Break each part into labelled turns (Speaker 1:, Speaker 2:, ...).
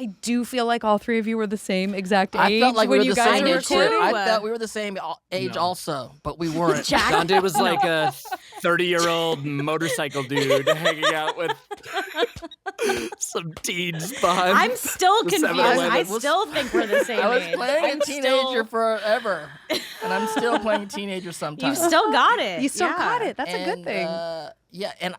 Speaker 1: I do feel like all three of you were the same exact age
Speaker 2: I felt like
Speaker 1: when
Speaker 2: we were
Speaker 1: you
Speaker 2: the
Speaker 1: guys
Speaker 2: same
Speaker 1: were
Speaker 2: age.
Speaker 1: recording.
Speaker 2: I felt we were the same age also, but we weren't.
Speaker 3: Dante was like a 30-year-old motorcycle dude hanging out with some teens behind.
Speaker 4: I'm still confused.
Speaker 3: 7-Eleven.
Speaker 4: I still think we're the same
Speaker 2: I was
Speaker 4: age.
Speaker 2: playing
Speaker 4: I'm
Speaker 2: a teenager forever, and I'm still playing a teenager sometimes.
Speaker 4: You still got it.
Speaker 1: You still
Speaker 4: Yeah.
Speaker 1: got it. That's a good thing.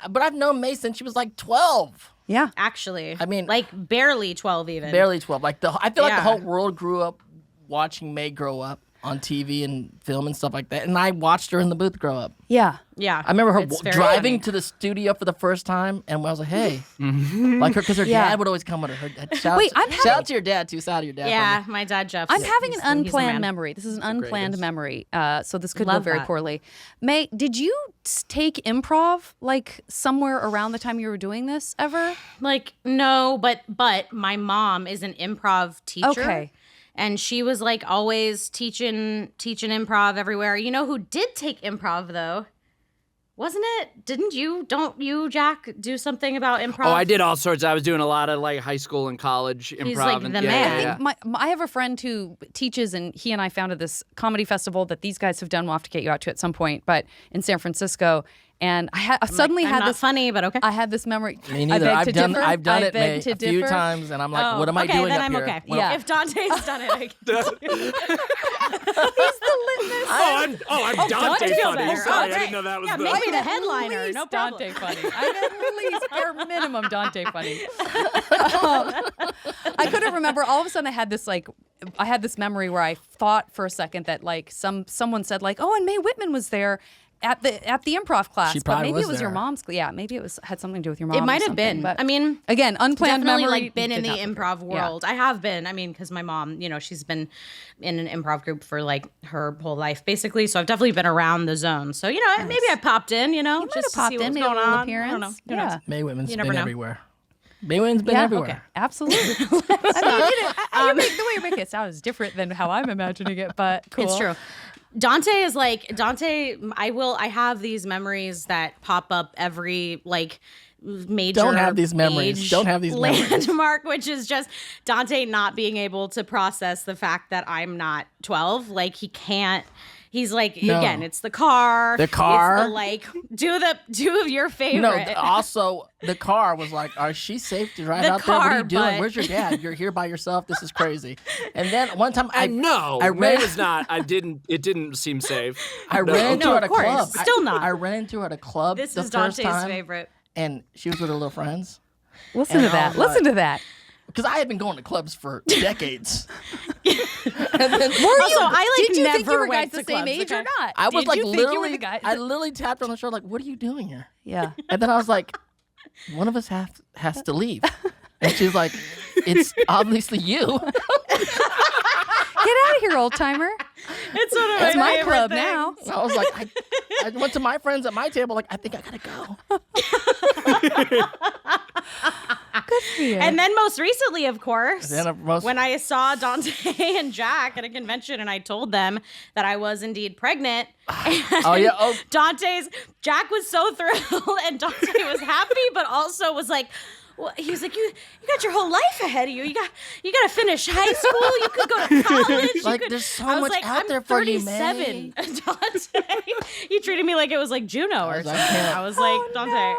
Speaker 2: But I've known Mae since she was like 12.
Speaker 1: Yeah.
Speaker 4: Actually,
Speaker 2: I mean,
Speaker 4: like barely 12 even.
Speaker 2: Barely 12. I feel like the
Speaker 4: Yeah.
Speaker 2: whole world grew up watching Mae grow up on TV and film and stuff like that, and I watched her in the booth grow up.
Speaker 1: Yeah.
Speaker 4: Yeah.
Speaker 2: I remember her
Speaker 4: It's very
Speaker 2: driving
Speaker 4: funny.
Speaker 2: to the studio for the first time, and I was like, "Hey," like her, because her
Speaker 1: Yeah.
Speaker 2: dad would always come with her. Shout
Speaker 1: Wait,
Speaker 2: shout out to your dad too. Shout out to your dad.
Speaker 4: Yeah,
Speaker 2: for me.
Speaker 4: my dad, Jeff.
Speaker 1: I'm having an
Speaker 4: he's the
Speaker 1: unplanned
Speaker 4: man.
Speaker 1: memory. This is an unplanned memory, so this could
Speaker 4: Love
Speaker 1: go very
Speaker 4: that.
Speaker 1: poorly. Mae, did you take improv like somewhere around the time you were doing this ever?
Speaker 4: Like, no, but my mom is an improv teacher.
Speaker 1: Okay.
Speaker 4: And she was like always teaching improv everywhere. You know who did take improv though? Wasn't it? Don't you, Jack, do something about improv?
Speaker 3: Oh, I did all sorts. I was doing a lot of like high school and college improv.
Speaker 4: He's like
Speaker 3: and,
Speaker 4: the
Speaker 3: yeah,
Speaker 4: man.
Speaker 3: yeah, yeah.
Speaker 1: I have a friend who teaches, and he and I founded this comedy festival that these guys have done. We'll have to get you out to at some point, but in San Francisco. And I suddenly
Speaker 4: I'm
Speaker 1: had
Speaker 4: not
Speaker 1: this
Speaker 4: funny, but okay.
Speaker 1: I had this memory.
Speaker 2: Me neither.
Speaker 1: I beg to differ.
Speaker 2: I've done
Speaker 1: I
Speaker 2: it,
Speaker 1: beg
Speaker 2: Mae,
Speaker 1: to
Speaker 2: a few
Speaker 1: differ.
Speaker 2: times, and I'm like, what am I doing
Speaker 4: then
Speaker 2: up
Speaker 4: I'm
Speaker 2: here?
Speaker 4: okay.
Speaker 2: What
Speaker 1: Yeah.
Speaker 4: If Dante's done it, I can.
Speaker 1: He's the litmus.
Speaker 3: I'm Dante
Speaker 4: feel
Speaker 3: funny.
Speaker 4: better.
Speaker 3: Sorry, I
Speaker 4: Okay.
Speaker 3: didn't know that was
Speaker 4: Yeah,
Speaker 3: the...
Speaker 4: make me the
Speaker 1: At
Speaker 4: headliner.
Speaker 1: least
Speaker 4: No problem.
Speaker 1: Dante funny. I'm at least bare minimum Dante funny. I couldn't remember. All of a sudden, I had this memory where I thought for a second that like someone said like, oh, and Mae Whitman was there at the improv class.
Speaker 2: She
Speaker 1: But
Speaker 2: probably
Speaker 1: maybe
Speaker 2: was
Speaker 1: it was your
Speaker 2: there.
Speaker 1: mom's. Yeah, maybe it had something to do with your mom.
Speaker 4: It
Speaker 1: or
Speaker 4: might have
Speaker 1: something,
Speaker 4: been.
Speaker 1: But
Speaker 4: I mean,
Speaker 1: again, unplanned
Speaker 4: definitely
Speaker 1: memory.
Speaker 4: like been in
Speaker 1: did
Speaker 4: the
Speaker 1: happen.
Speaker 4: improv world. I have been. I mean, because my mom, she's been in an improv group for like her whole life, basically. So I've definitely been around the zone. So maybe I popped in.
Speaker 1: You might
Speaker 4: just
Speaker 1: have
Speaker 4: to see
Speaker 1: popped
Speaker 4: what
Speaker 1: in,
Speaker 4: was
Speaker 1: made a
Speaker 4: going
Speaker 1: little
Speaker 4: on.
Speaker 1: appearance.
Speaker 4: I don't know. Who
Speaker 1: Yeah.
Speaker 4: knows?
Speaker 2: Mae Whitman's
Speaker 4: You
Speaker 2: been
Speaker 4: never know.
Speaker 2: everywhere. Mae Whitman's been everywhere.
Speaker 1: Okay, absolutely. I mean, the way you make it sound is different than how I'm imagining it, but cool.
Speaker 4: It's true. Dante is like Dante. I have these memories that pop up every like major.
Speaker 2: Don't have these memories.
Speaker 4: age
Speaker 2: Don't have these memories.
Speaker 4: landmark, which is just Dante not being able to process the fact that I'm not 12. Like he can't. He's like
Speaker 2: No.
Speaker 4: again. It's the car.
Speaker 2: The car.
Speaker 4: It's the, like do of your favorite.
Speaker 2: No, also the car was like, "Is she safe to drive
Speaker 4: The
Speaker 2: out there? What are
Speaker 4: car,
Speaker 2: you doing?
Speaker 4: but-
Speaker 2: Where's your dad? You're here by yourself. This is crazy." And then one time, I
Speaker 3: Mae
Speaker 2: ran.
Speaker 3: was not. It didn't seem safe.
Speaker 2: I ran into
Speaker 4: No,
Speaker 2: her
Speaker 4: of
Speaker 2: at a
Speaker 4: course.
Speaker 2: club.
Speaker 4: Still not.
Speaker 2: I ran into her at a club
Speaker 4: This
Speaker 2: the
Speaker 4: is
Speaker 2: first
Speaker 4: Dante's
Speaker 2: time,
Speaker 4: favorite.
Speaker 2: and she was with her little friends.
Speaker 1: Listen to
Speaker 2: And I
Speaker 1: that.
Speaker 2: was like-
Speaker 1: Listen to that.
Speaker 2: Because I had been going to clubs for decades. And then
Speaker 4: Also, I like
Speaker 1: Did you
Speaker 4: never
Speaker 1: think you were
Speaker 4: went
Speaker 1: guys the
Speaker 4: to
Speaker 1: same
Speaker 4: clubs,
Speaker 1: age or
Speaker 4: okay?
Speaker 1: not?
Speaker 2: I was
Speaker 1: Did
Speaker 2: like
Speaker 1: you think you were
Speaker 2: literally,
Speaker 1: the guy?
Speaker 2: I literally tapped her on the shoulder like, "What are you doing here?"
Speaker 1: Yeah.
Speaker 2: And then I was like, "One of us has to leave." And she's like, "It's obviously you."
Speaker 1: Get out of here, old timer.
Speaker 4: It's one of
Speaker 1: It's my
Speaker 4: favorite
Speaker 1: club
Speaker 4: things.
Speaker 1: now.
Speaker 2: I was like, I went to my friends at my table, like, I think I gotta go.
Speaker 1: Good for you.
Speaker 4: And then most recently, of course,
Speaker 2: Then
Speaker 4: when I saw Dante and Jack at a convention and I told them that I was indeed pregnant.
Speaker 2: Oh yeah. Oh,
Speaker 4: Jack was so thrilled and Dante was happy, but also was like, well, he was like, you got your whole life ahead of you. You got to finish high school. You could go to college.
Speaker 2: Like,
Speaker 4: you could,
Speaker 2: there's so
Speaker 4: I was
Speaker 2: much
Speaker 4: like,
Speaker 2: out there for you, Mae.
Speaker 4: 37, Dante. He treated me like it was like Juno or
Speaker 2: was like,
Speaker 4: something.
Speaker 2: yeah.
Speaker 4: I was like, Dante.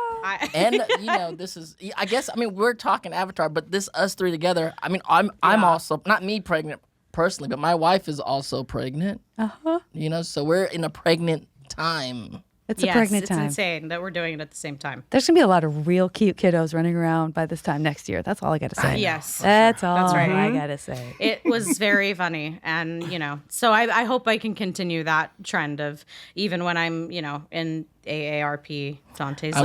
Speaker 2: and this is. I guess. I mean, we're talking Avatar, but this us three together. I mean, I'm also not me pregnant personally, but my wife is also pregnant. So we're in a pregnant time.
Speaker 1: It's a pregnant time.
Speaker 4: It's insane that we're doing it at the same time.
Speaker 1: There's going to be a lot of real cute kiddos running around by this time next year. That's all I got to say.
Speaker 4: Yes.
Speaker 1: That's all
Speaker 4: That's right.
Speaker 1: I got to say.
Speaker 4: It was very funny. And, so I hope I can continue that trend of even when I'm, in AARP, Dante's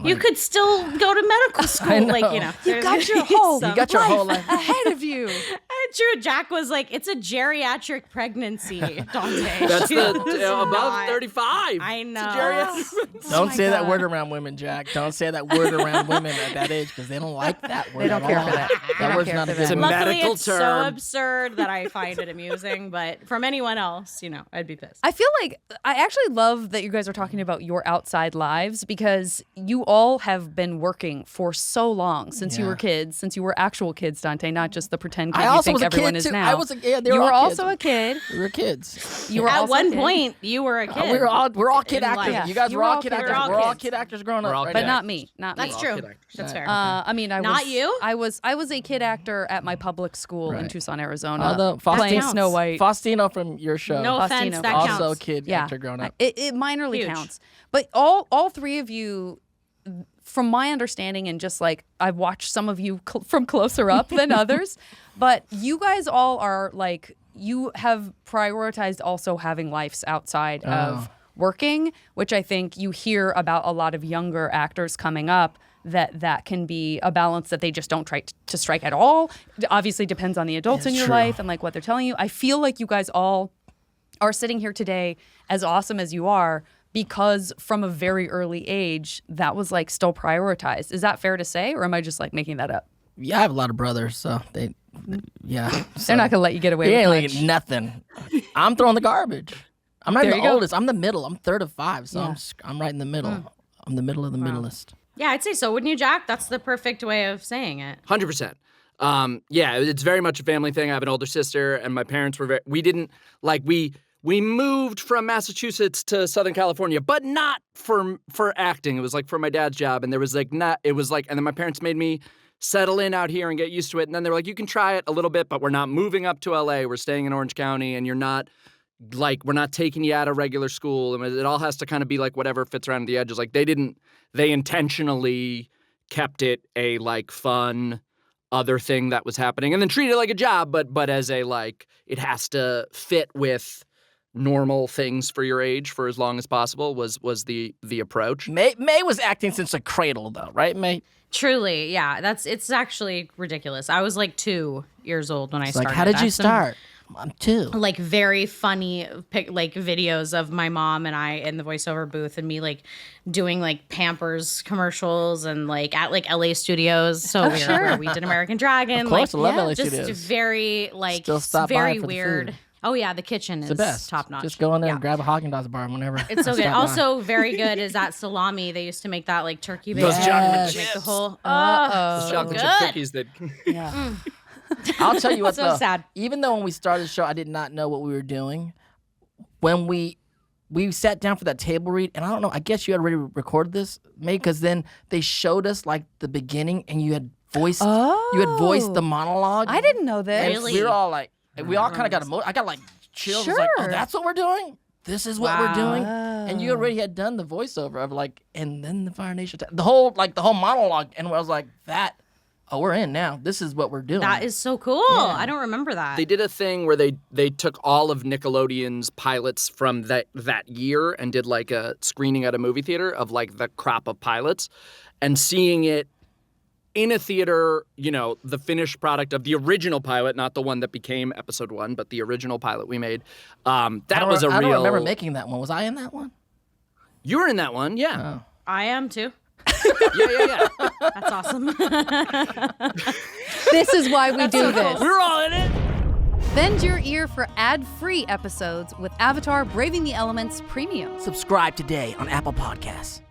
Speaker 4: you could still go to medical school.
Speaker 2: I know.
Speaker 4: Like,
Speaker 1: You got your whole
Speaker 2: You got your whole life.
Speaker 1: ahead of you.
Speaker 4: And true. Jack was like, it's a geriatric pregnancy, Dante.
Speaker 3: That's
Speaker 4: She
Speaker 3: the
Speaker 4: was
Speaker 3: above
Speaker 4: not.
Speaker 3: 35.
Speaker 4: I know.
Speaker 2: Don't
Speaker 1: my
Speaker 2: say that
Speaker 1: God.
Speaker 2: word around women, Jack. Don't say that word around women at that age because they don't like that word.
Speaker 1: They don't
Speaker 2: at
Speaker 1: care
Speaker 2: all.
Speaker 1: for that. They
Speaker 2: That
Speaker 1: don't
Speaker 2: word's
Speaker 1: care
Speaker 2: not
Speaker 1: for
Speaker 2: a
Speaker 1: that.
Speaker 2: good word.
Speaker 4: Luckily,
Speaker 3: medical
Speaker 4: it's so
Speaker 3: term.
Speaker 4: absurd that I find it amusing, but from anyone else, I'd be pissed.
Speaker 1: I feel like I actually love that you guys are talking about your outside lives because you all have been working for so long since you
Speaker 2: Yeah.
Speaker 1: were kids, since you were actual kids, Dante, not just the pretend kid
Speaker 2: I
Speaker 1: you
Speaker 2: also
Speaker 1: think
Speaker 2: was a
Speaker 1: everyone
Speaker 2: kid
Speaker 1: is
Speaker 2: too.
Speaker 1: now.
Speaker 2: I was a, yeah, they
Speaker 1: You
Speaker 2: were
Speaker 1: were
Speaker 2: all
Speaker 1: also
Speaker 2: kids.
Speaker 1: a kid.
Speaker 2: We were kids.
Speaker 1: You were
Speaker 4: At
Speaker 1: also
Speaker 4: one
Speaker 1: a kid.
Speaker 4: point, you were a kid.
Speaker 2: We're all kid
Speaker 4: In
Speaker 2: actors.
Speaker 4: life.
Speaker 2: You guys
Speaker 1: You
Speaker 2: were
Speaker 1: were
Speaker 2: all
Speaker 1: all
Speaker 2: kid
Speaker 1: kid
Speaker 2: actors.
Speaker 4: actors.
Speaker 2: We're all kid actors growing
Speaker 3: We're
Speaker 2: up.
Speaker 3: all
Speaker 2: right
Speaker 1: But
Speaker 3: kid
Speaker 2: now.
Speaker 1: not me. Not
Speaker 4: That's
Speaker 1: me.
Speaker 4: true.
Speaker 3: Kid actors.
Speaker 4: That's fair.
Speaker 1: I mean, I
Speaker 4: Not
Speaker 1: was,
Speaker 4: you?
Speaker 1: I was a kid actor at my public school in
Speaker 2: Right.
Speaker 1: Tucson, Arizona,
Speaker 2: Although
Speaker 1: playing
Speaker 4: counts.
Speaker 1: Snow White.
Speaker 2: Faustino from your show.
Speaker 4: No offense,
Speaker 1: Faustino.
Speaker 4: that
Speaker 2: also
Speaker 4: counts.
Speaker 2: a kid
Speaker 1: Yeah,
Speaker 2: actor growing up.
Speaker 1: It minorly
Speaker 4: Huge.
Speaker 1: counts. But all three of you, from my understanding, and just like I've watched some of you from closer up than others, but you guys all are like, you have prioritized also having lives outside of working, which I think you hear about a lot of younger actors coming up. That can be a balance that they just don't try to strike at all. It obviously depends on the adults in
Speaker 2: It's
Speaker 1: your
Speaker 2: true.
Speaker 1: life and like what they're telling you. I feel like you guys all are sitting here today as awesome as you are because from a very early age that was like still prioritized. Is that fair to say, or am I just like making that up?
Speaker 2: Yeah, I have a lot of brothers, so yeah.
Speaker 1: They're not gonna let you get away
Speaker 2: They
Speaker 1: with
Speaker 2: ain't
Speaker 1: much.
Speaker 2: getting nothing. I'm throwing the garbage. I'm not
Speaker 1: There
Speaker 2: even
Speaker 1: you
Speaker 2: the
Speaker 1: go.
Speaker 2: oldest. I'm the middle. I'm third of five, so
Speaker 1: Yeah.
Speaker 2: I'm right in the middle. I'm the middle of the middleist.
Speaker 4: Yeah, I'd say so. Wouldn't you, Jack? That's the perfect way of saying it.
Speaker 3: 100%. Yeah, it's very much a family thing. I have an older sister, and my parents were we didn't, like, we moved from Massachusetts to Southern California, but not for acting. It was, like, for my dad's job, and there was, like, and then my parents made me settle in out here and get used to it, and then they were like, you can try it a little bit, but we're not moving up to LA. We're staying in Orange County, and you're not, like, we're not taking you out of regular school, and it all has to kind of be, like, whatever fits around the edges. Like, they intentionally kept it a, like, fun other thing that was happening, and then treat it like a job, but as a, like, it has to fit with normal things for your age for as long as possible was the approach.
Speaker 2: Mae was acting since the cradle, though, right, Mae?
Speaker 4: Truly, yeah. It's actually ridiculous. I was like 2 years old when I
Speaker 2: It's
Speaker 4: started.
Speaker 2: like, how did you
Speaker 4: That's some,
Speaker 2: start? I'm 2.
Speaker 4: like very funny like videos of my mom and I in the voiceover booth and me like doing like Pampers commercials and like at like LA studios. So weird.
Speaker 1: sure.
Speaker 4: Where we did American Dragon.
Speaker 2: Of course,
Speaker 4: like,
Speaker 2: I love LA
Speaker 4: just
Speaker 2: Studios.
Speaker 4: very like
Speaker 2: Still stop by
Speaker 4: very
Speaker 2: for the
Speaker 4: weird.
Speaker 2: food.
Speaker 4: Oh yeah, the kitchen is
Speaker 2: The best.
Speaker 4: top notch.
Speaker 2: Just go in there
Speaker 4: Yeah.
Speaker 2: and grab a Haagen-Dazs bar whenever.
Speaker 4: It's so
Speaker 2: I
Speaker 4: good.
Speaker 2: stop by.
Speaker 4: Also, very good is that salami. They used to make that like turkey bacon.
Speaker 3: Those chocolate
Speaker 4: Make the
Speaker 3: chips.
Speaker 4: whole.
Speaker 1: Uh-oh.
Speaker 4: so
Speaker 3: Chocolate chip
Speaker 4: good.
Speaker 3: cookies that
Speaker 1: Yeah.
Speaker 2: I'll tell you what,
Speaker 4: So
Speaker 2: though.
Speaker 4: sad.
Speaker 2: Even though when we started the show, I did not know what we were doing. When we sat down for that table read, and I don't know, I guess you had already recorded this, Mae, because then they showed us like the beginning, and you had voiced the monologue.
Speaker 1: I didn't know
Speaker 2: And
Speaker 1: this.
Speaker 4: Really?
Speaker 2: we were all like, we all kind of got emotional. I got like chills. I was like, oh,
Speaker 1: Sure.
Speaker 2: that's what we're doing? This is what we're doing? And you
Speaker 1: Oh.
Speaker 2: already had done the voiceover of like, and then the Fire Nation, the whole monologue. And I was like, we're in now. This is what we're doing.
Speaker 4: That is so cool. I don't remember that.
Speaker 3: they did a thing where they took all of Nickelodeon's pilots from that year and did like a screening at a movie theater of like the crop of pilots, and seeing it in a theater, the finished product of the original pilot, not the one that became episode 1, but the original pilot we made.
Speaker 2: I
Speaker 3: Was a real.
Speaker 2: I don't remember making that one. Was I in that one?
Speaker 3: You were in that one, yeah.
Speaker 4: I am too.
Speaker 3: Yeah.
Speaker 4: That's awesome.
Speaker 1: This is why we do this.
Speaker 3: We were all in it.
Speaker 1: Bend your ear for ad-free episodes with Avatar Braving the Elements Premium.
Speaker 2: Subscribe today on Apple Podcasts.